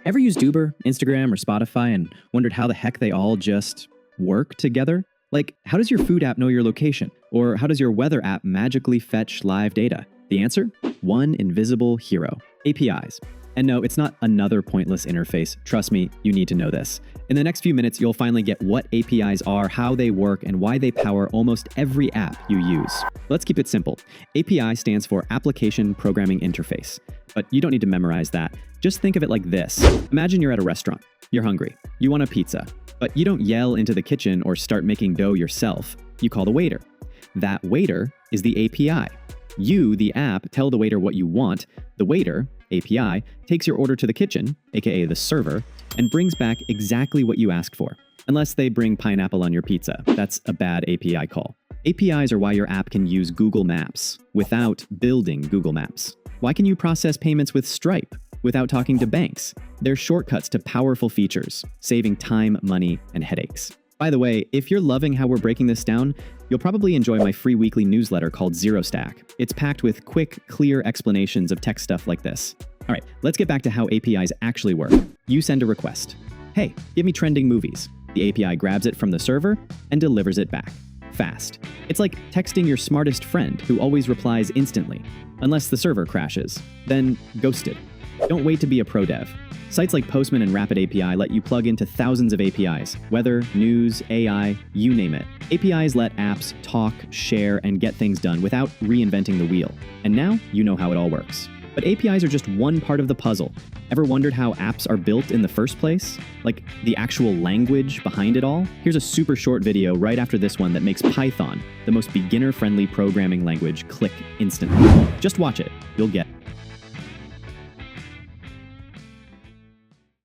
Ever used Uber, Instagram, or Spotify and wondered how the heck they all just work together? Like, how does your food app know your location? Or how does your weather app magically fetch live data? The answer? One invisible hero: APIs. And no, it's not another pointless interface. Trust me, you need to know this. In the next few minutes, you'll finally get what APIs are, how they work, and why they power almost every app you use. Let's keep it simple. API stands for Application Programming Interface. But you don't need to memorize that. Just think of it like this. Imagine you're at a restaurant. You're hungry. You want a pizza. But you don't yell into the kitchen or start making dough yourself. You call the waiter. That waiter is the API. You, the app, tell the waiter what you want. The waiter, API, takes your order to the kitchen, aka the server, and brings back exactly what you asked for. Unless they bring pineapple on your pizza. That's a bad API call. APIs are why your app can use Google Maps without building Google Maps. Why can you process payments with Stripe without talking to banks? They're shortcuts to powerful features, saving time, money, and headaches. By the way, if you're loving how we're breaking this down, you'll probably enjoy my free weekly newsletter called Zero Stack. It's packed with quick, clear explanations of tech stuff like this. All right, let's get back to how APIs actually work. You send a request. Hey, give me trending movies. The API grabs it from the server and delivers it back. Fast. It's like texting your smartest friend who always replies instantly, unless the server crashes. Then ghosted. Don't wait to be a pro dev. Sites like Postman and Rapid API let you plug into thousands of APIs, weather, news, AI, you name it. APIs let apps talk, share, and get things done without reinventing the wheel. And now you know how it all works. But APIs are just one part of the puzzle. Ever wondered how apps are built in the first place? Like the actual language behind it all? Here's a super short video right after this one that makes Python, the most beginner-friendly programming language, click instantly. Just watch it. You'll get it.